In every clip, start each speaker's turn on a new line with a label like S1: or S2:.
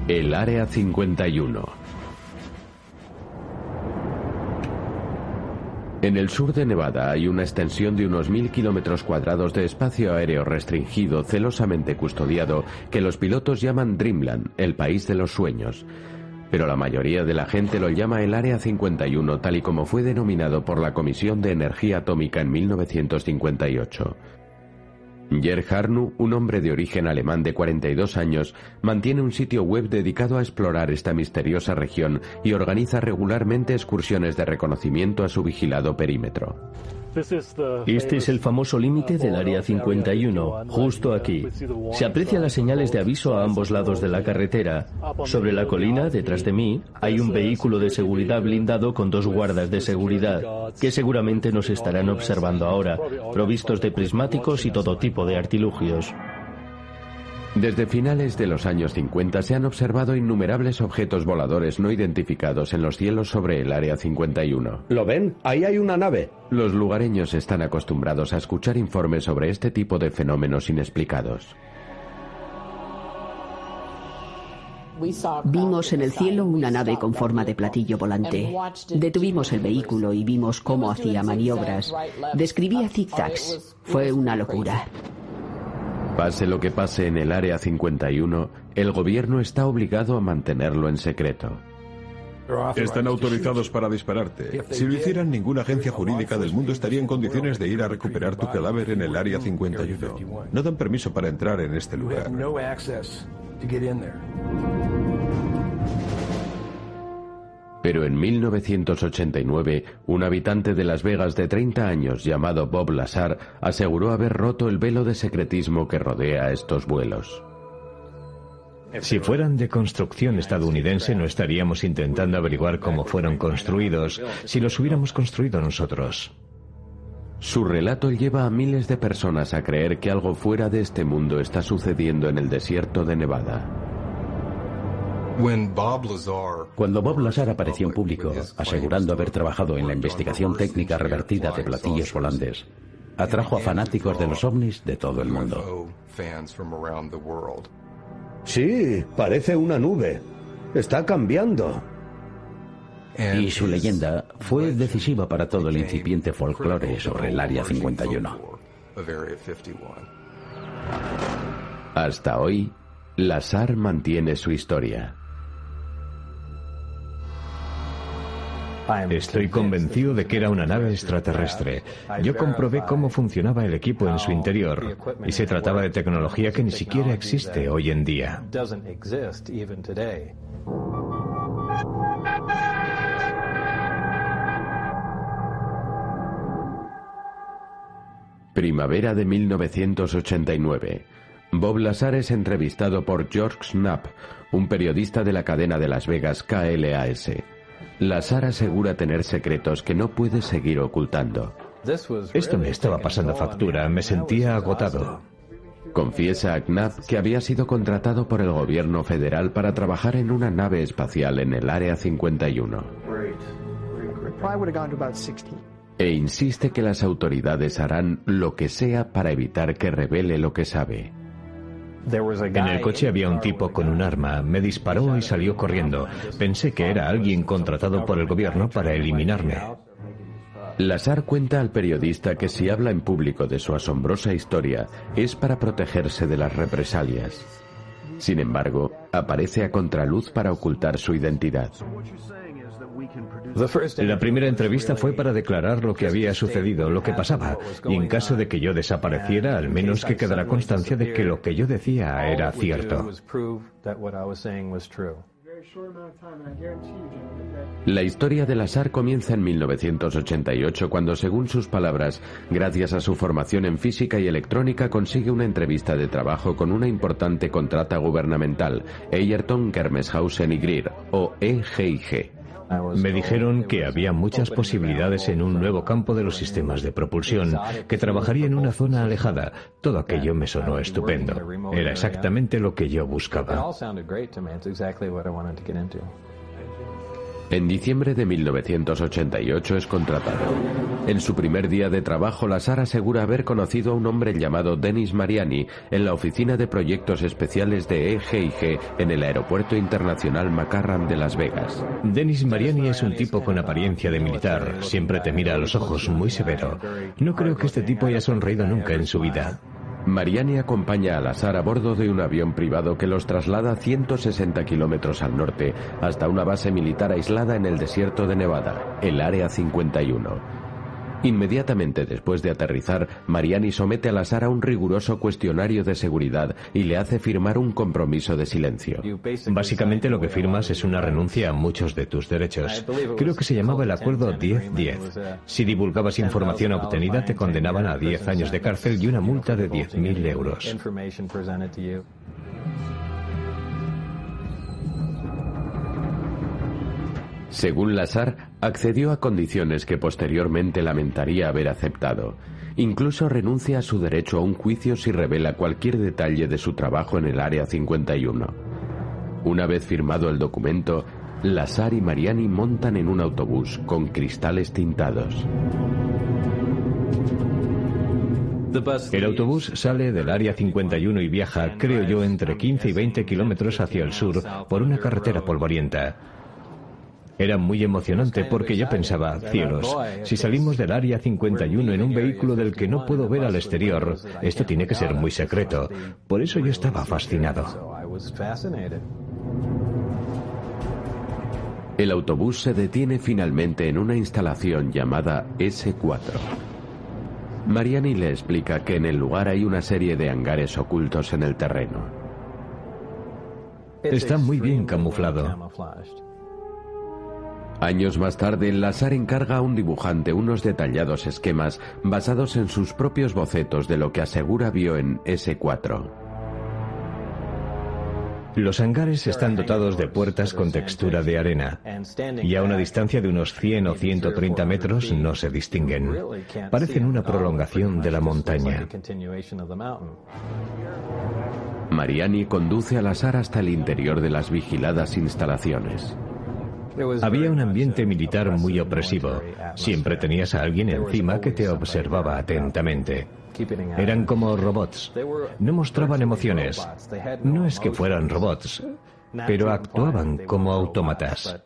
S1: El Área 51. En el sur de Nevada hay una extensión de unos 1000 kilómetros cuadrados de espacio aéreo restringido, celosamente custodiado, que los pilotos llaman Dreamland, el país de los sueños. Pero la mayoría de la gente lo llama el Área 51, tal y como fue denominado por la Comisión de Energía Atómica en 1958. Gerd Harnu, un hombre de origen alemán de 42 años, mantiene un sitio web dedicado a explorar esta misteriosa región y organiza regularmente excursiones de reconocimiento a su vigilado perímetro.
S2: Este es el famoso límite del Área 51, justo aquí. Se aprecian las señales de aviso a ambos lados de la carretera. Sobre la colina, detrás de mí, hay un vehículo de seguridad blindado con 2 guardas de seguridad, que seguramente nos estarán observando ahora, provistos de prismáticos y todo tipo de artilugios.
S1: Desde finales de los años 50 se han observado innumerables objetos voladores no identificados en los cielos sobre el Área 51.
S3: ¿Lo ven? Ahí hay una nave.
S1: Los lugareños están acostumbrados a escuchar informes sobre este tipo de fenómenos inexplicados.
S4: Vimos en el cielo una nave con forma de platillo volante. Detuvimos el vehículo y vimos cómo hacía maniobras. Describía zigzags. Fue una locura.
S1: Pase lo que pase en el Área 51, el gobierno está obligado a mantenerlo en secreto.
S5: Están autorizados para dispararte. Si lo hicieran, ninguna agencia jurídica del mundo estaría en condiciones de ir a recuperar tu cadáver en el Área 51. No dan permiso para entrar en este lugar.
S1: Pero en 1989, un habitante de Las Vegas de 30 años llamado Bob Lazar aseguró haber roto el velo de secretismo que rodea estos vuelos.
S6: Si fueran de construcción estadounidense, no estaríamos intentando averiguar cómo fueron construidos si los hubiéramos construido nosotros.
S1: Su relato lleva a miles de personas a creer que algo fuera de este mundo está sucediendo en el desierto de Nevada.
S7: Cuando Bob Lazar apareció en público, asegurando haber trabajado en la investigación técnica revertida de platillos volantes, atrajo a fanáticos de los ovnis de todo el mundo.
S3: Sí, parece una nube. Está cambiando.
S7: Y su leyenda fue decisiva para todo el incipiente folclore sobre el Área 51.
S1: Hasta hoy, Lazar mantiene su historia.
S6: Estoy convencido de que era una nave extraterrestre. Yo comprobé cómo funcionaba el equipo en su interior y se trataba de tecnología que ni siquiera existe hoy en día.
S1: Primavera de 1989. Bob Lazar es entrevistado por George Knapp, un periodista de la cadena de Las Vegas KLAS. Lazar asegura tener secretos que no puede seguir ocultando.
S6: Esto me estaba pasando factura, me sentía agotado.
S1: Confiesa a Knapp que había sido contratado por el gobierno federal para trabajar en una nave espacial en el Área 51. E insiste que las autoridades harán lo que sea para evitar que revele lo que sabe.
S6: En el coche había un tipo con un arma, me disparó y salió corriendo. Pensé que era alguien contratado por el gobierno para eliminarme.
S1: Lazar cuenta al periodista que si habla en público de su asombrosa historia es para protegerse de las represalias. Sin embargo, aparece a contraluz para ocultar su identidad.
S6: La primera entrevista fue para declarar lo que había sucedido, lo que pasaba, y en caso de que yo desapareciera, al menos que quedara constancia de que lo que yo decía era cierto.
S1: La historia de Lazar comienza en 1988 cuando, según sus palabras, gracias a su formación en física y electrónica consigue una entrevista de trabajo con una importante contrata gubernamental, Egerton, Germeshausen y Greer, o EGIG.
S6: Me dijeron que había muchas posibilidades en un nuevo campo de los sistemas de propulsión, que trabajaría en una zona alejada. Todo aquello me sonó estupendo. Era exactamente lo que yo buscaba.
S1: En diciembre de 1988 es contratado. En su primer día de trabajo, Lazar asegura haber conocido a un hombre llamado Dennis Mariani en la oficina de proyectos especiales de EGIG en el Aeropuerto Internacional McCarran de Las Vegas.
S6: Dennis Mariani es un tipo con apariencia de militar. Siempre te mira a los ojos, muy severo. No creo que este tipo haya sonreído nunca en su vida.
S1: Mariani acompaña a Lazar a bordo de un avión privado que los traslada 160 kilómetros al norte hasta una base militar aislada en el desierto de Nevada, el Área 51. Inmediatamente después de aterrizar, Mariani somete a Lazar a un riguroso cuestionario de seguridad y le hace firmar un compromiso de silencio.
S6: Básicamente lo que firmas es una renuncia a muchos de tus derechos. Creo que se llamaba el acuerdo 10-10. Si divulgabas información obtenida, te condenaban a 10 años de cárcel y una multa de 10.000 euros.
S1: Según Lazar, accedió a condiciones que posteriormente lamentaría haber aceptado. Incluso renuncia a su derecho a un juicio si revela cualquier detalle de su trabajo en el Área 51. Una vez firmado el documento, Lazar y Mariani montan en un autobús con cristales tintados.
S6: El autobús sale del Área 51 y viaja, creo yo, entre 15 y 20 kilómetros hacia el sur por una carretera polvorienta. Era muy emocionante porque yo pensaba, cielos, si salimos del Área 51 en un vehículo del que no puedo ver al exterior, esto tiene que ser muy secreto. Por eso yo estaba fascinado.
S1: El autobús se detiene finalmente en una instalación llamada S4. Mariani le explica que en el lugar hay una serie de hangares ocultos en el terreno.
S6: Está muy bien camuflado.
S1: Años más tarde, Lazar encarga a un dibujante unos detallados esquemas basados en sus propios bocetos de lo que asegura vio en S4.
S6: Los hangares están dotados de puertas con textura de arena y a una distancia de unos 100 o 130 metros no se distinguen. Parecen una prolongación de la montaña.
S1: Mariani conduce a Lazar hasta el interior de las vigiladas instalaciones.
S6: Había un ambiente militar muy opresivo. Siempre tenías a alguien encima que te observaba atentamente. Eran como robots. No mostraban emociones. No es que fueran robots, pero actuaban como autómatas.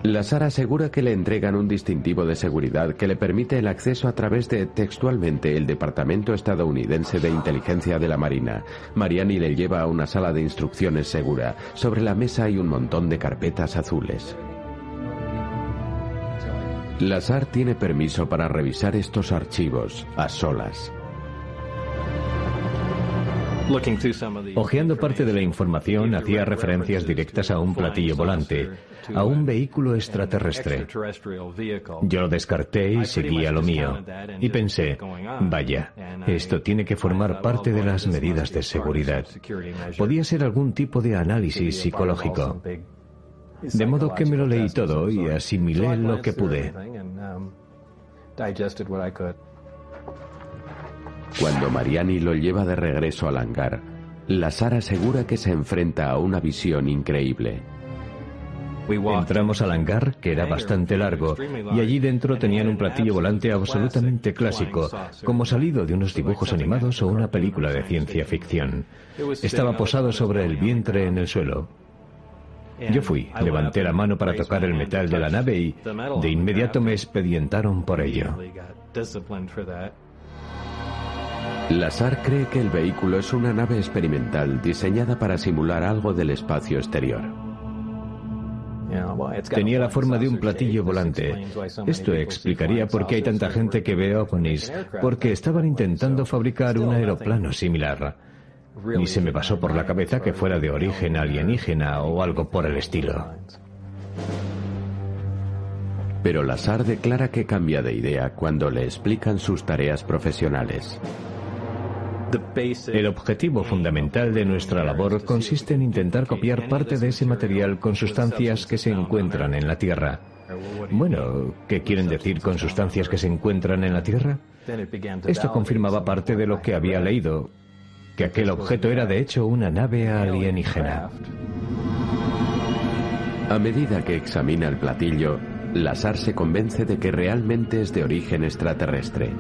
S1: Lazar asegura que le entregan un distintivo de seguridad que le permite el acceso a través de, textualmente, el Departamento Estadounidense de Inteligencia de la Marina. Mariani le lleva a una sala de instrucciones segura. Sobre la mesa hay un montón de carpetas azules. Lazar tiene permiso para revisar estos archivos a solas.
S6: Hojeando parte de la información, hacía referencias directas a un platillo volante, a un vehículo extraterrestre. Yo lo descarté y seguí a lo mío. Y pensé, vaya, esto tiene que formar parte de las medidas de seguridad. Podía ser algún tipo de análisis psicológico. De modo que me lo leí todo y asimilé lo que pude.
S1: Cuando Mariani lo lleva de regreso al hangar, Lazar asegura que se enfrenta a una visión increíble.
S6: Entramos al hangar, que era bastante largo, y allí dentro tenían un platillo volante absolutamente clásico, como salido de unos dibujos animados o una película de ciencia ficción. Estaba posado sobre el vientre en el suelo. Yo fui, levanté la mano para tocar el metal de la nave y de inmediato me expedientaron por ello.
S1: Lazar cree que el vehículo es una nave experimental diseñada para simular algo del espacio exterior.
S6: Tenía la forma de un platillo volante. Esto explicaría por qué hay tanta gente que ve ovnis, porque estaban intentando fabricar un aeroplano similar. Ni se me pasó por la cabeza que fuera de origen alienígena o algo por el estilo.
S1: Pero Lazar declara que cambia de idea cuando le explican sus tareas profesionales.
S6: El objetivo fundamental de nuestra labor consiste en intentar copiar parte de ese material con sustancias que se encuentran en la Tierra. Bueno, ¿qué quieren decir con sustancias que se encuentran en la Tierra? Esto confirmaba parte de lo que había leído, que aquel objeto era de hecho una nave alienígena.
S1: A medida que examina el platillo, Lazar se convence de que realmente es de origen extraterrestre.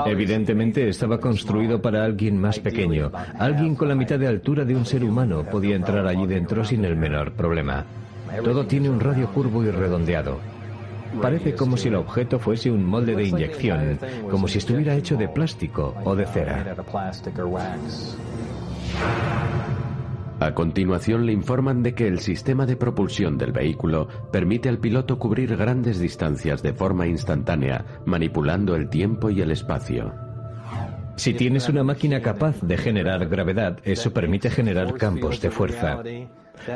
S6: Evidentemente estaba construido para alguien más pequeño. Alguien con la mitad de altura de un ser humano podía entrar allí dentro sin el menor problema. Todo tiene un radio curvo y redondeado. Parece como si el objeto fuese un molde de inyección, como si estuviera hecho de plástico o de cera.
S1: A continuación le informan de que el sistema de propulsión del vehículo permite al piloto cubrir grandes distancias de forma instantánea, manipulando el tiempo y el espacio.
S6: Si tienes una máquina capaz de generar gravedad, eso permite generar campos de fuerza.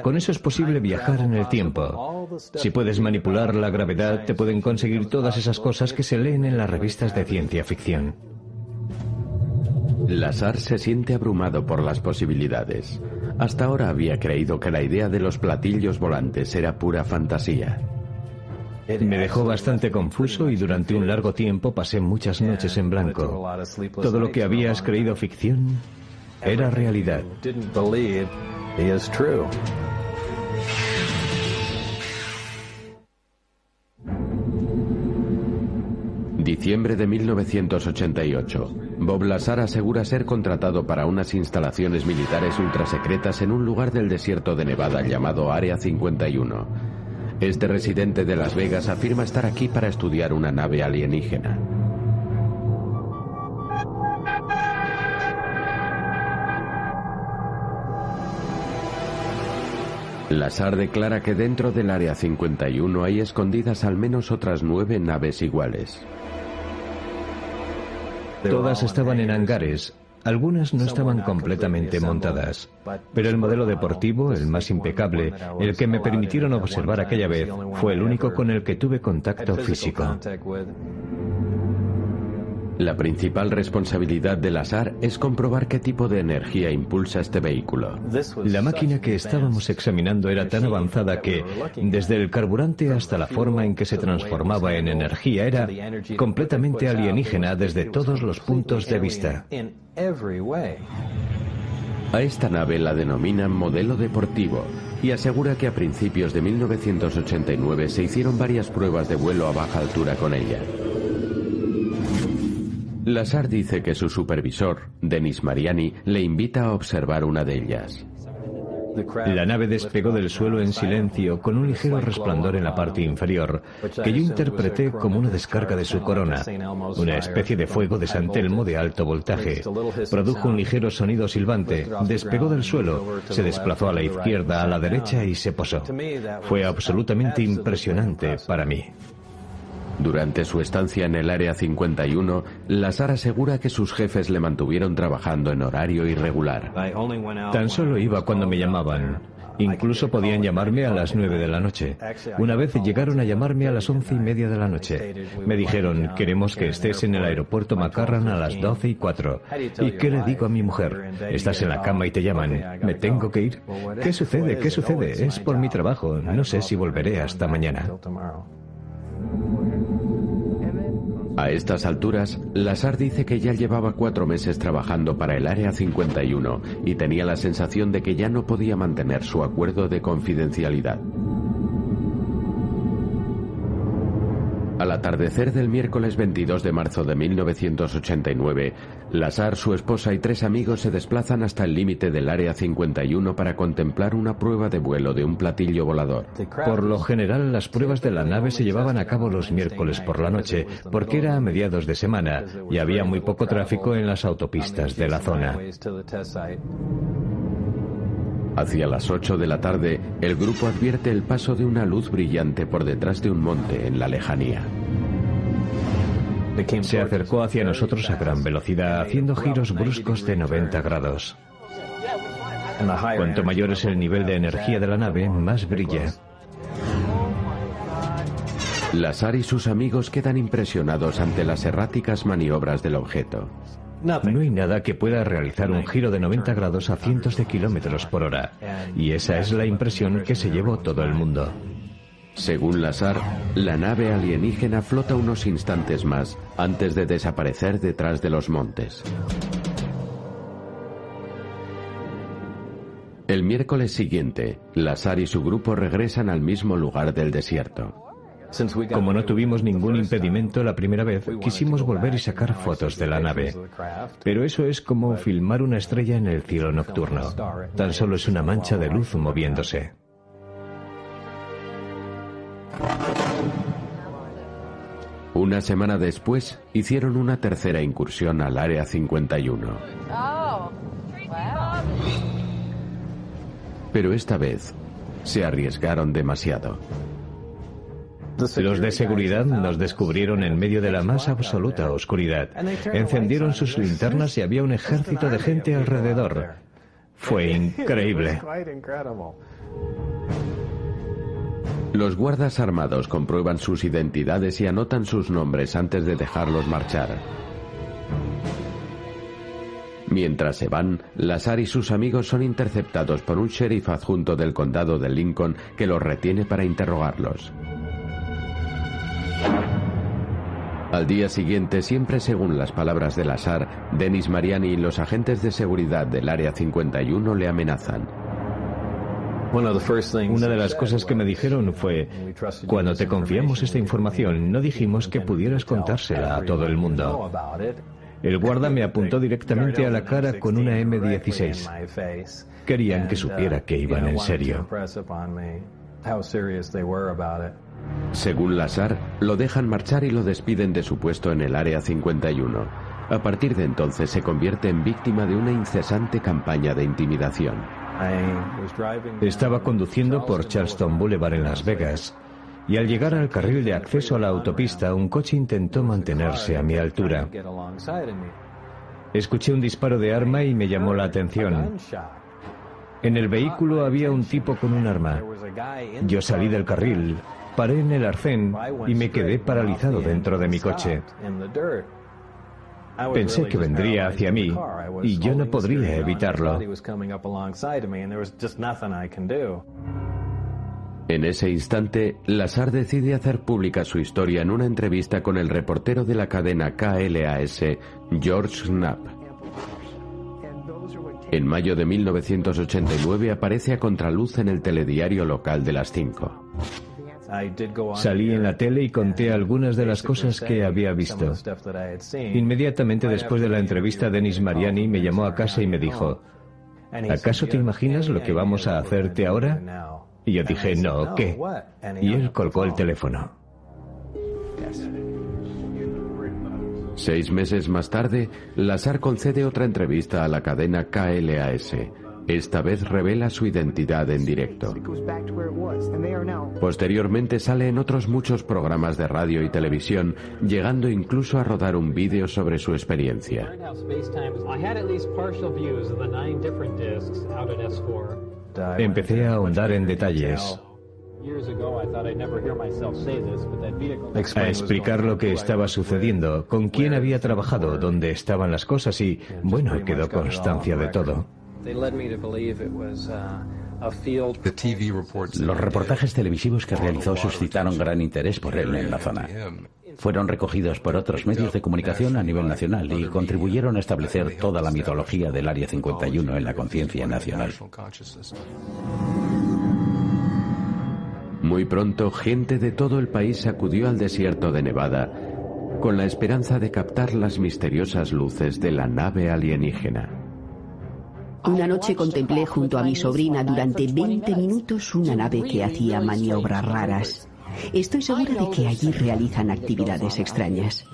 S6: Con eso es posible viajar en el tiempo. Si puedes manipular la gravedad, te pueden conseguir todas esas cosas que se leen en las revistas de ciencia ficción.
S1: Lazar se siente abrumado por las posibilidades. Hasta ahora había creído que la idea de los platillos volantes era pura fantasía.
S6: Me dejó bastante confuso y durante un largo tiempo pasé muchas noches en blanco. Todo lo que habías creído ficción era realidad.
S1: Diciembre de 1988. Bob Lazar asegura ser contratado para unas instalaciones militares ultrasecretas en un lugar del desierto de Nevada llamado Área 51. Este residente de Las Vegas afirma estar aquí para estudiar una nave alienígena. Lazar declara que dentro del Área 51 hay escondidas al menos otras 9 naves iguales.
S6: Todas estaban en hangares. Algunas no estaban completamente montadas, pero el modelo deportivo, el más impecable, el que me permitieron observar aquella vez, fue el único con el que tuve contacto físico.
S1: La principal responsabilidad de Lazar es comprobar qué tipo de energía impulsa este vehículo.
S6: La máquina que estábamos examinando era tan avanzada que, desde el carburante hasta la forma en que se transformaba en energía, era completamente alienígena desde todos los puntos de vista.
S1: A esta nave la denominan modelo deportivo y asegura que a principios de 1989 se hicieron varias pruebas de vuelo a baja altura con ella. Lazar dice que su supervisor, Denis Mariani, le invita a observar una de ellas.
S6: La nave despegó del suelo en silencio con un ligero resplandor en la parte inferior, que yo interpreté como una descarga de su corona, una especie de fuego de San Telmo de alto voltaje. Produjo un ligero sonido silbante, despegó del suelo, se desplazó a la izquierda, a la derecha y se posó. Fue absolutamente impresionante para mí.
S1: Durante su estancia en el Área 51, Lazar asegura que sus jefes le mantuvieron trabajando en horario irregular.
S6: Tan solo iba cuando me llamaban. Incluso podían llamarme a las 9 de la noche. Una vez llegaron a llamarme a las 11:30 de la noche. Me dijeron, queremos que estés en el aeropuerto McCarran a las 12:04. ¿Y qué le digo a mi mujer? Estás en la cama y te llaman. ¿Me tengo que ir? ¿Qué sucede? ¿Qué sucede? Es por mi trabajo. No sé si volveré hasta mañana.
S1: A estas alturas, Lazar dice que ya llevaba 4 meses trabajando para el Área 51 y tenía la sensación de que ya no podía mantener su acuerdo de confidencialidad. Al atardecer del miércoles 22 de marzo de 1989, Lazar, su esposa y 3 amigos se desplazan hasta el límite del Área 51 para contemplar una prueba de vuelo de un platillo volador.
S6: Por lo general, las pruebas de la nave se llevaban a cabo los miércoles por la noche, porque era a mediados de semana y había muy poco tráfico en las autopistas de la zona.
S1: Hacia las 8 de la tarde, el grupo advierte el paso de una luz brillante por detrás de un monte en la lejanía.
S6: Se acercó hacia nosotros a gran velocidad, haciendo giros bruscos de 90 grados. Cuanto mayor es el nivel de energía de la nave, más brilla.
S1: Lazar y sus amigos quedan impresionados ante las erráticas maniobras del objeto.
S6: No hay nada que pueda realizar un giro de 90 grados a cientos de kilómetros por hora. Y esa es la impresión que se llevó todo el mundo.
S1: Según Lazar, la nave alienígena flota unos instantes más antes de desaparecer detrás de los montes. El miércoles siguiente, Lazar y su grupo regresan al mismo lugar del desierto.
S6: Como no tuvimos ningún impedimento la primera vez, quisimos volver y sacar fotos de la nave. Pero eso es como filmar una estrella en el cielo nocturno. Tan solo es una mancha de luz moviéndose.
S1: Una semana después, hicieron una tercera incursión al Área 51. Pero esta vez, se arriesgaron demasiado.
S6: Los de seguridad nos descubrieron en medio de la más absoluta oscuridad. Encendieron sus linternas y había un ejército de gente alrededor. Fue increíble.
S1: Los guardas armados comprueban sus identidades y anotan sus nombres antes de dejarlos marchar. Mientras se van, Lazar y sus amigos son interceptados por un sheriff adjunto del condado de Lincoln que los retiene para interrogarlos. Al día siguiente, siempre según las palabras de Lazar, Dennis Mariani y los agentes de seguridad del Área 51 le amenazan.
S6: Una de las cosas que me dijeron fue: cuando te confiamos esta información, no dijimos que pudieras contársela a todo el mundo. El guarda me apuntó directamente a la cara con una M16. Querían que supiera que iban en serio.
S1: Según Lazar, lo dejan marchar y lo despiden de su puesto en el Área 51. A partir de entonces se convierte en víctima de una incesante campaña de intimidación.
S6: Estaba conduciendo por Charleston Boulevard en Las Vegas y al llegar al carril de acceso a la autopista, un coche intentó mantenerse a mi altura. Escuché un disparo de arma y me llamó la atención. En el vehículo había un tipo con un arma. Yo salí del carril, paré en el arcén y me quedé paralizado dentro de mi coche. Pensé que vendría hacia mí y yo no podría evitarlo.
S1: En ese instante, Lazar decide hacer pública su historia en una entrevista con el reportero de la cadena KLAS, George Knapp. En mayo de 1989 aparece a contraluz en el telediario local de las 5.
S6: Salí en la tele y conté algunas de las cosas que había visto. Inmediatamente después de la entrevista, Dennis Mariani me llamó a casa y me dijo: ¿acaso te imaginas lo que vamos a hacerte ahora? Y yo dije: no, ¿qué? Y él colgó el teléfono.
S1: 6 meses más tarde, Lazar concede otra entrevista a la cadena KLAS. Esta vez revela su identidad en directo. Posteriormente sale en otros muchos programas de radio y televisión, llegando incluso a rodar un vídeo sobre su experiencia.
S6: Empecé a ahondar en detalles, a explicar lo que estaba sucediendo, con quién había trabajado, dónde estaban las cosas y, bueno, quedó constancia de todo.
S7: Los reportajes televisivos que realizó suscitaron gran interés por él en la zona. Fueron recogidos por otros medios de comunicación a nivel nacional y contribuyeron a establecer toda la mitología del Área 51 en la conciencia nacional.
S1: Muy pronto, gente de todo el país acudió al desierto de Nevada con la esperanza de captar las misteriosas luces de la nave alienígena.
S4: Una noche contemplé junto a mi sobrina durante 20 minutos una nave que hacía maniobras raras. Estoy segura de que allí realizan actividades extrañas.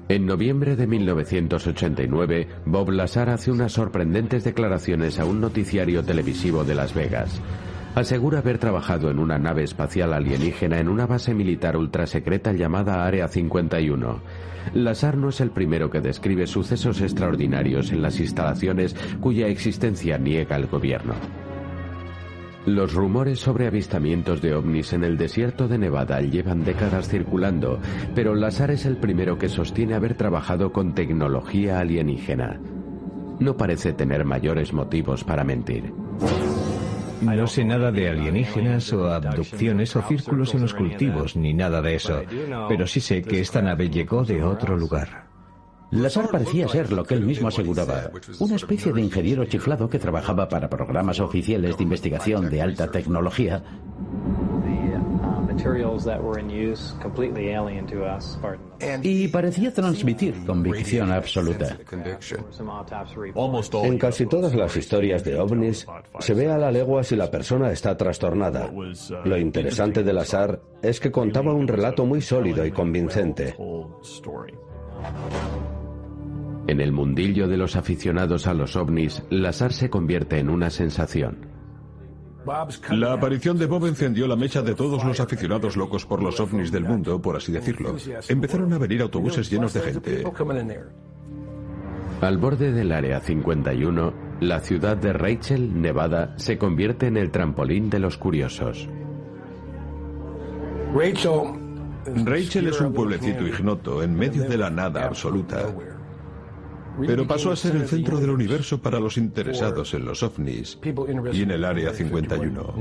S1: En noviembre de 1989, Bob Lazar hace unas sorprendentes declaraciones a un noticiario televisivo de Las Vegas. Asegura haber trabajado en una nave espacial alienígena en una base militar ultrasecreta llamada Área 51. Lazar no es el primero que describe sucesos extraordinarios en las instalaciones cuya existencia niega el gobierno. Los rumores sobre avistamientos de ovnis en el desierto de Nevada llevan décadas circulando, pero Lazar es el primero que sostiene haber trabajado con tecnología alienígena. No parece tener mayores motivos para mentir.
S6: No sé nada de alienígenas o abducciones o círculos en los cultivos, ni nada de eso, pero sí sé que esta nave llegó de otro lugar.
S7: Lazar parecía ser lo que él mismo aseguraba, una especie de ingeniero chiflado que trabajaba para programas oficiales de investigación de alta tecnología. Y parecía transmitir convicción absoluta.
S3: En casi todas las historias de ovnis se ve a la legua si la persona está trastornada. Lo interesante de Lazar es que contaba un relato muy sólido y convincente.
S1: En el mundillo de los aficionados a los ovnis, Lazar se convierte en una sensación.
S5: La aparición de Bob encendió la mecha de todos los aficionados locos por los ovnis del mundo, por así decirlo. Empezaron a venir autobuses llenos de gente.
S1: Al borde del Área 51, la ciudad de Rachel, Nevada, se convierte en el trampolín de los curiosos.
S5: Rachel es un pueblecito ignoto en medio de la nada absoluta. Pero pasó a ser el centro del universo para los interesados en los ovnis y en el Área 51.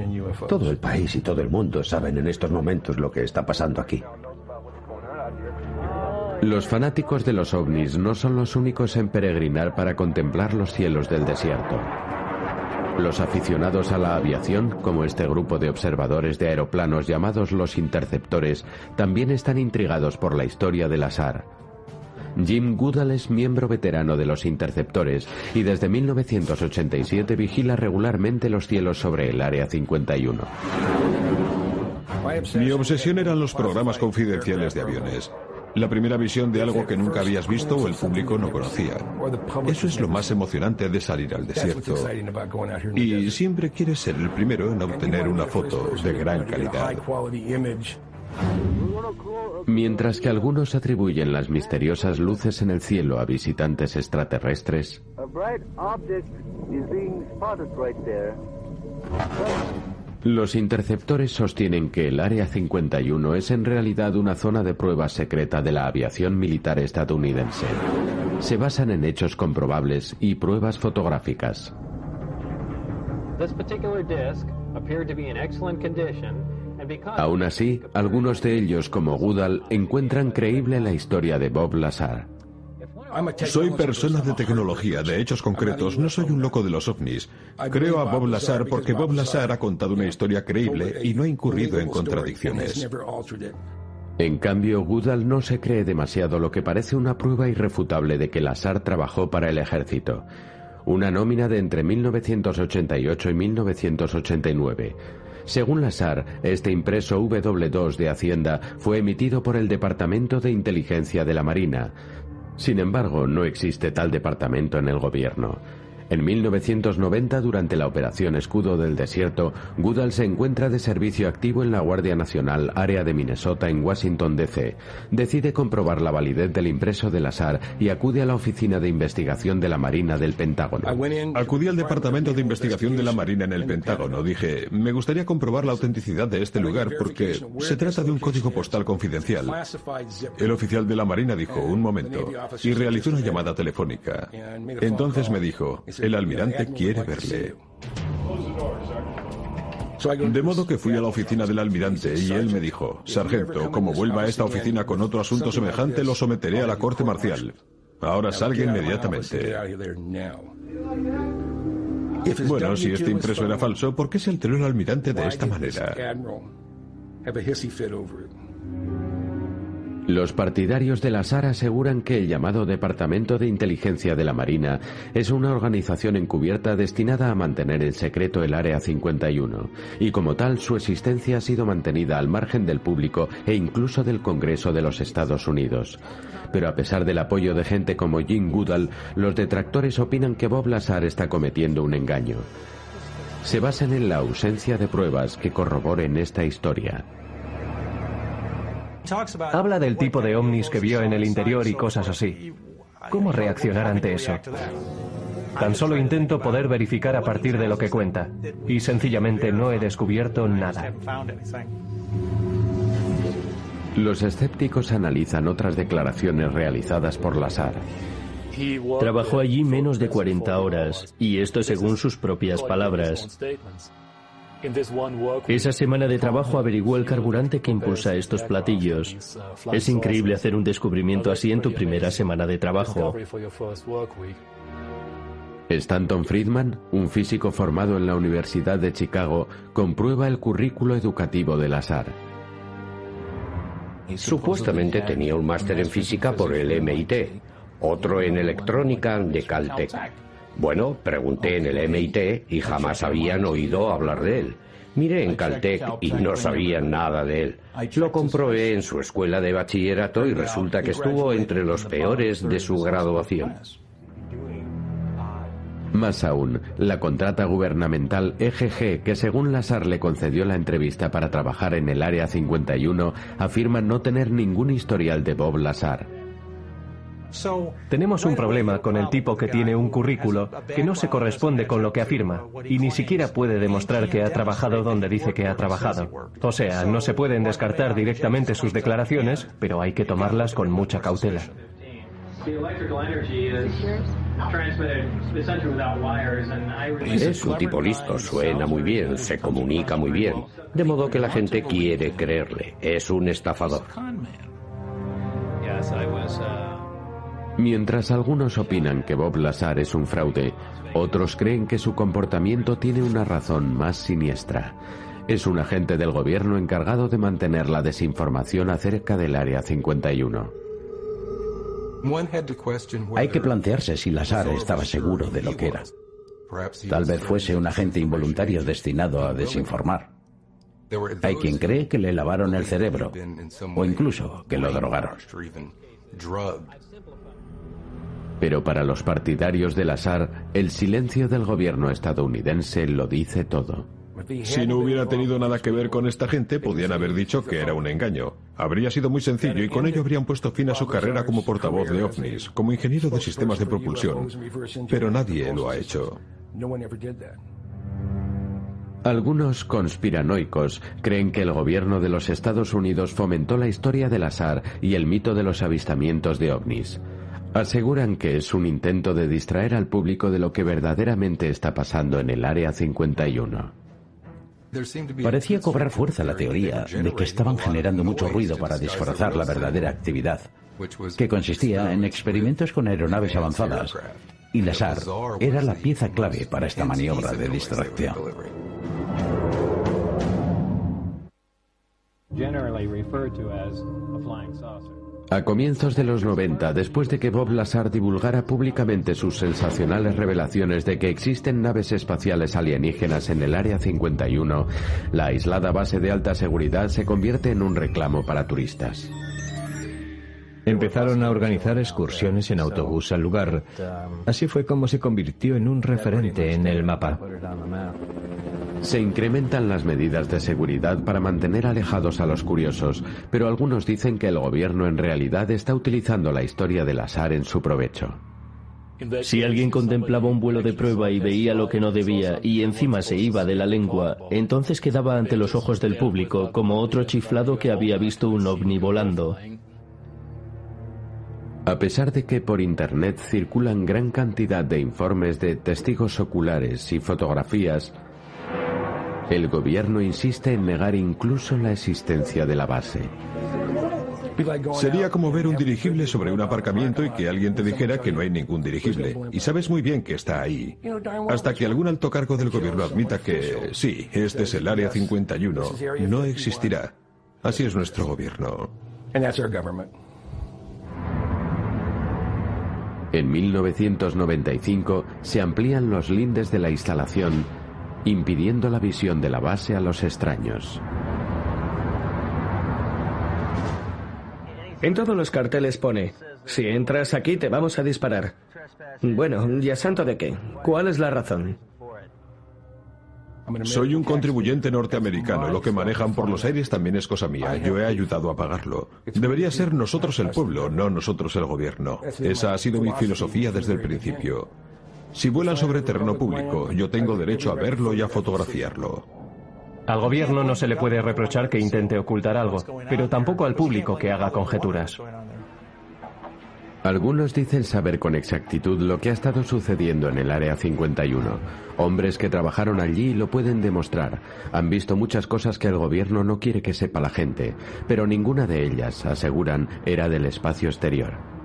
S3: Todo el país y todo el mundo saben en estos momentos lo que está pasando aquí.
S1: Los fanáticos de los ovnis no son los únicos en peregrinar para contemplar los cielos del desierto. Los aficionados a la aviación, como este grupo de observadores de aeroplanos llamados los interceptores, también están intrigados por la historia de Lazar. Jim Goodall es miembro veterano de los interceptores y desde 1987 vigila regularmente los cielos sobre el Área 51.
S5: Mi obsesión eran los programas confidenciales de aviones. La primera visión de algo que nunca habías visto o el público no conocía. Eso es lo más emocionante de salir al desierto. Y siempre quieres ser el primero en obtener una foto de gran calidad.
S1: Mientras que algunos atribuyen las misteriosas luces en el cielo a visitantes extraterrestres, los interceptores sostienen que el Área 51 es en realidad una zona de prueba secreta de la aviación militar estadounidense. Se basan en hechos comprobables y pruebas fotográficas. Aún así, algunos de ellos, como Goodall, encuentran creíble la historia de Bob Lazar.
S5: Soy persona de tecnología, de hechos concretos, no soy un loco de los ovnis. Creo a Bob Lazar porque Bob Lazar ha contado una historia creíble y no ha incurrido en contradicciones.
S1: En cambio, Goodall no se cree demasiado lo que parece una prueba irrefutable de que Lazar trabajó para el ejército. Una nómina de entre 1988 y 1989. Según Lazar, este impreso W2 de Hacienda fue emitido por el Departamento de Inteligencia de la Marina. Sin embargo, no existe tal departamento en el gobierno. En 1990, durante la Operación Escudo del Desierto, Goodall se encuentra de servicio activo en la Guardia Nacional, área de Minnesota, en Washington, D.C. Decide comprobar la validez del impreso de Lazar y acude a la Oficina de Investigación de la Marina del Pentágono.
S5: Acudí al Departamento de Investigación de la Marina en el Pentágono. Dije, me gustaría comprobar la autenticidad de este lugar porque se trata de un código postal confidencial. El oficial de la Marina dijo, un momento, y realizó una llamada telefónica. Entonces me dijo, el almirante quiere verle. De modo que fui a la oficina del almirante y él me dijo, sargento, como vuelva a esta oficina con otro asunto semejante, lo someteré a la corte marcial. Ahora salga inmediatamente. Bueno, si este impreso era falso, ¿por qué se alteró el almirante de esta manera?
S1: Los partidarios de Lazar aseguran que el llamado Departamento de Inteligencia de la Marina es una organización encubierta destinada a mantener en secreto el Área 51, y como tal su existencia ha sido mantenida al margen del público e incluso del Congreso de los Estados Unidos. Pero a pesar del apoyo de gente como Jim Goodall, los detractores opinan que Bob Lazar está cometiendo un engaño. Se basan en la ausencia de pruebas que corroboren esta historia.
S8: Habla del tipo de ovnis que vio en el interior y cosas así. ¿Cómo reaccionar ante eso? Tan solo intento poder verificar a partir de lo que cuenta, y sencillamente no he descubierto nada.
S1: Los escépticos analizan otras declaraciones realizadas por Lazar.
S2: Trabajó allí menos de 40 horas, y esto según sus propias palabras. Esa semana de trabajo averiguó el carburante que impulsa estos platillos. Es increíble hacer un descubrimiento así en tu primera semana de trabajo.
S1: Stanton Friedman, un físico formado en la Universidad de Chicago, comprueba el currículo educativo de Lazar.
S9: Supuestamente tenía un máster en física por el MIT, otro en electrónica de Caltech. Bueno, pregunté en el MIT y jamás habían oído hablar de él. Miré en Caltech y no sabían nada de él. Lo comprobé en su escuela de bachillerato y resulta que estuvo entre los peores de su graduación.
S1: Más aún, la contrata gubernamental EGG, que según Lazar le concedió la entrevista para trabajar en el Área 51, afirma no tener ningún historial de Bob Lazar.
S8: Tenemos un problema con el tipo que tiene un currículo que no se corresponde con lo que afirma y ni siquiera puede demostrar que ha trabajado donde dice que ha trabajado. O sea, no se pueden descartar directamente sus declaraciones, pero hay que tomarlas con mucha cautela.
S9: Es un tipo listo, suena muy bien, se comunica muy bien, de modo que la gente quiere creerle. Es un estafador.
S1: Mientras algunos opinan que Bob Lazar es un fraude, otros creen que su comportamiento tiene una razón más siniestra. Es un agente del gobierno encargado de mantener la desinformación acerca del Área 51.
S7: Hay que plantearse si Lazar estaba seguro de lo que era. Tal vez fuese un agente involuntario destinado a desinformar. Hay quien cree que le lavaron el cerebro, o incluso que lo drogaron.
S1: Pero para los partidarios de Lazar, el silencio del gobierno estadounidense lo dice todo.
S5: Si no hubiera tenido nada que ver con esta gente, podían haber dicho que era un engaño. Habría sido muy sencillo y con ello habrían puesto fin a su carrera como portavoz de ovnis, como ingeniero de sistemas de propulsión. Pero nadie lo ha hecho.
S1: Algunos conspiranoicos creen que el gobierno de los Estados Unidos fomentó la historia de Lazar y el mito de los avistamientos de ovnis. Aseguran que es un intento de distraer al público de lo que verdaderamente está pasando en el Área 51.
S7: Parecía cobrar fuerza la teoría de que estaban generando mucho ruido para disfrazar la verdadera actividad, que consistía en experimentos con aeronaves avanzadas, y Lazar era la pieza clave para esta maniobra de distracción.
S1: A comienzos de los 90, después de que Bob Lazar divulgara públicamente sus sensacionales revelaciones de que existen naves espaciales alienígenas en el Área 51, la aislada base de alta seguridad se convierte en un reclamo para turistas.
S6: Empezaron a organizar excursiones en autobús al lugar. Así fue como se convirtió en un referente en el mapa.
S1: Se incrementan las medidas de seguridad para mantener alejados a los curiosos, pero algunos dicen que el gobierno en realidad está utilizando la historia de Lazar en su provecho.
S2: Si alguien contemplaba un vuelo de prueba y veía lo que no debía y encima se iba de la lengua, entonces quedaba ante los ojos del público como otro chiflado que había visto un ovni volando.
S1: A pesar de que por Internet circulan gran cantidad de informes de testigos oculares y fotografías, el gobierno insiste en negar incluso la existencia de la base.
S5: Sería como ver un dirigible sobre un aparcamiento y que alguien te dijera que no hay ningún dirigible. Y sabes muy bien que está ahí. Hasta que algún alto cargo del gobierno admita que, sí, este es el Área 51, no existirá. Así es nuestro gobierno.
S1: En 1995 se amplían los lindes de la instalación, impidiendo la visión de la base a los extraños.
S10: En todos los carteles pone: si entras aquí te vamos a disparar. Bueno, ¿y a santo de qué? ¿Cuál es la razón?
S5: Soy un contribuyente norteamericano. Lo que manejan por los aires también es cosa mía. Yo he ayudado a pagarlo. Debería ser nosotros el pueblo, no nosotros el gobierno. Esa ha sido mi filosofía desde el principio. Si vuelan sobre terreno público, yo tengo derecho a verlo y a fotografiarlo.
S8: Al gobierno no se le puede reprochar que intente ocultar algo, pero tampoco al público que haga conjeturas.
S1: Algunos dicen saber con exactitud lo que ha estado sucediendo en el Área 51. Hombres que trabajaron allí lo pueden demostrar. Han visto muchas cosas que el gobierno no quiere que sepa la gente, pero ninguna de ellas, aseguran, era del espacio exterior.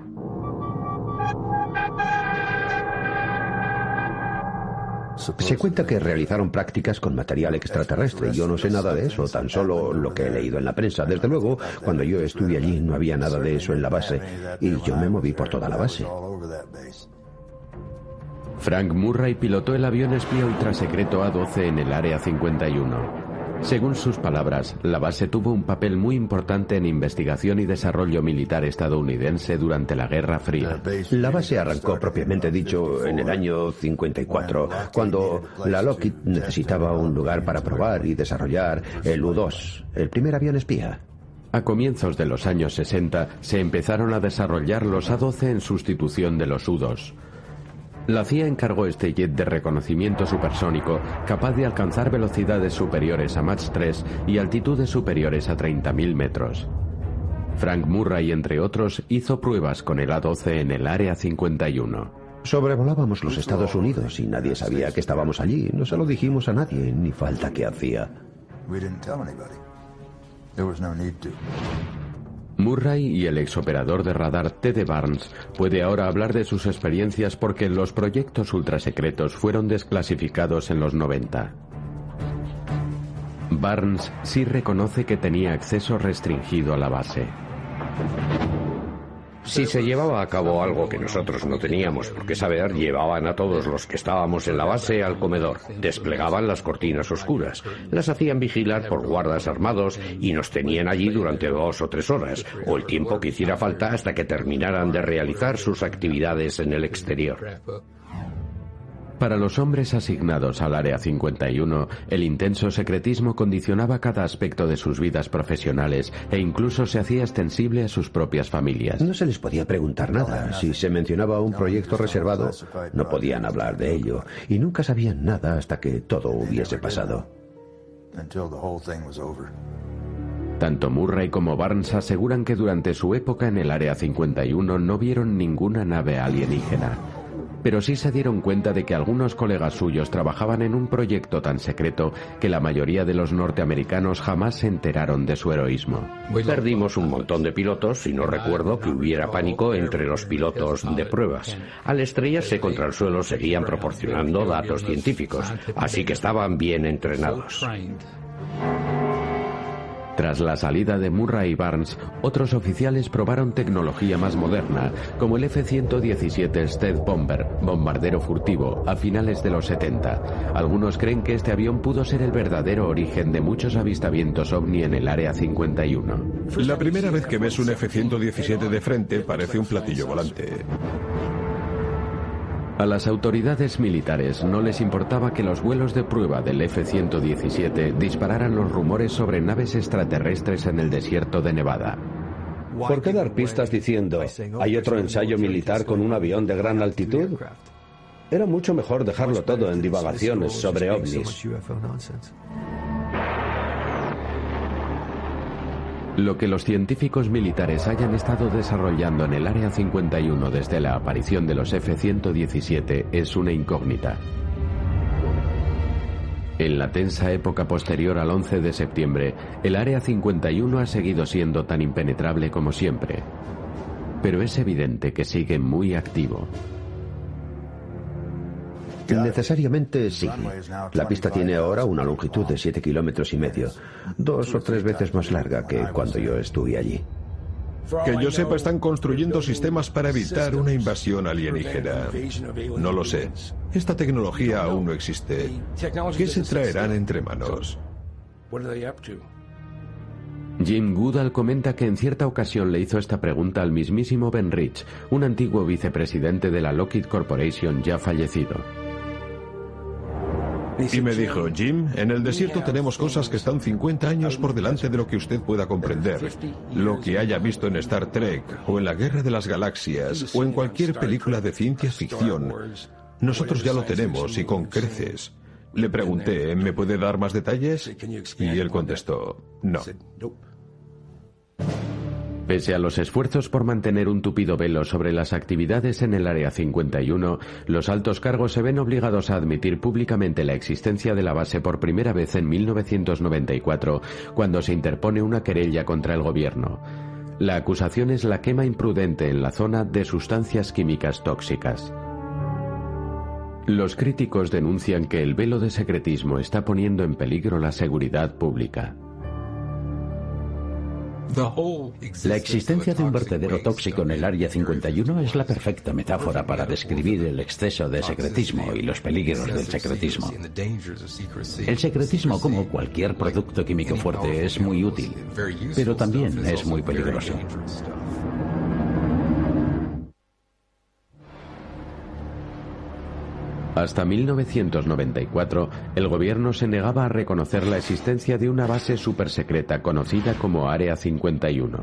S11: Se cuenta que realizaron prácticas con material extraterrestre. Yo no sé nada de eso, tan solo lo que he leído en la prensa. Desde luego, cuando yo estuve allí no había nada de eso en la base, y yo me moví por toda la base.
S1: Frank Murray pilotó el avión espía ultrasecreto A-12 en el Área 51. Según sus palabras, la base tuvo un papel muy importante en investigación y desarrollo militar estadounidense durante la Guerra Fría.
S11: La base arrancó, propiamente dicho, en el año 54, cuando la Lockheed necesitaba un lugar para probar y desarrollar el U-2, el primer avión espía.
S1: A comienzos de los años 60 se empezaron a desarrollar los A-12 en sustitución de los U-2. La CIA encargó este jet de reconocimiento supersónico capaz de alcanzar velocidades superiores a Mach 3 y altitudes superiores a 30.000 metros. Frank Murray, entre otros, hizo pruebas con el A-12 en el Área 51.
S11: Sobrevolábamos los Estados Unidos y nadie sabía que estábamos allí. No se lo dijimos a nadie, ni falta que hacía.
S1: Murray y el exoperador de radar Ted Barnes puede ahora hablar de sus experiencias porque los proyectos ultrasecretos fueron desclasificados en los 90. Barnes sí reconoce que tenía acceso restringido a la base.
S9: Si se llevaba a cabo algo que nosotros no teníamos por qué saber, llevaban a todos los que estábamos en la base al comedor, desplegaban las cortinas oscuras, las hacían vigilar por guardas armados y nos tenían allí durante 2 o 3 horas, o el tiempo que hiciera falta hasta que terminaran de realizar sus actividades en el exterior.
S1: Para los hombres asignados al Área 51, el intenso secretismo condicionaba cada aspecto de sus vidas profesionales e incluso se hacía extensible a sus propias familias.
S11: No se les podía preguntar nada. Si se mencionaba un proyecto reservado, no podían hablar de ello, y nunca sabían nada hasta que todo hubiese pasado.
S1: Tanto Murray como Barnes aseguran que durante su época en el Área 51 no vieron ninguna nave alienígena. Pero sí se dieron cuenta de que algunos colegas suyos trabajaban en un proyecto tan secreto que la mayoría de los norteamericanos jamás se enteraron de su heroísmo.
S9: Perdimos un montón de pilotos y no recuerdo que hubiera pánico entre los pilotos de pruebas. Al estrellarse contra el suelo seguían proporcionando datos científicos, así que estaban bien entrenados.
S1: Tras la salida de Murray y Barnes, otros oficiales probaron tecnología más moderna, como el F-117 Stealth Bomber, bombardero furtivo, a finales de los 70. Algunos creen que este avión pudo ser el verdadero origen de muchos avistamientos ovni en el Área 51.
S5: La primera vez que ves un F-117 de frente parece un platillo volante.
S1: A las autoridades militares no les importaba que los vuelos de prueba del F-117 dispararan los rumores sobre naves extraterrestres en el desierto de Nevada.
S3: ¿Por qué dar pistas diciendo, hay otro ensayo militar con un avión de gran altitud? Era mucho mejor dejarlo todo en divagaciones sobre ovnis.
S1: Lo que los científicos militares hayan estado desarrollando en el Área 51 desde la aparición de los F-117 es una incógnita. En la tensa época posterior al 11 de septiembre, el Área 51 ha seguido siendo tan impenetrable como siempre. Pero es evidente que sigue muy activo.
S11: Necesariamente sí. La pista tiene ahora una longitud de 7,5 kilómetros, 2 o 3 veces más larga que cuando yo estuve allí.
S5: Que yo sepa, están construyendo sistemas para evitar una invasión alienígena. No lo sé. Esta tecnología aún no existe. ¿Qué se traerán entre manos?
S1: Jim Goodall comenta que en cierta ocasión le hizo esta pregunta al mismísimo Ben Rich, un antiguo vicepresidente de la Lockheed Corporation ya fallecido.
S5: Y me dijo, Jim, en el desierto tenemos cosas que están 50 años por delante de lo que usted pueda comprender. Lo que haya visto en Star Trek, o en la Guerra de las Galaxias, o en cualquier película de ciencia ficción. Nosotros ya lo tenemos, y con creces. Le pregunté, ¿me puede dar más detalles? Y él contestó, no.
S1: Pese a los esfuerzos por mantener un tupido velo sobre las actividades en el Área 51, los altos cargos se ven obligados a admitir públicamente la existencia de la base por primera vez en 1994, cuando se interpone una querella contra el gobierno. La acusación es la quema imprudente en la zona de sustancias químicas tóxicas. Los críticos denuncian que el velo de secretismo está poniendo en peligro la seguridad pública.
S7: La existencia de un vertedero tóxico en el Área 51 es la perfecta metáfora para describir el exceso de secretismo y los peligros del secretismo. El secretismo, como cualquier producto químico fuerte, es muy útil, pero también es muy peligroso.
S1: Hasta 1994, el gobierno se negaba a reconocer la existencia de una base supersecreta conocida como Área 51.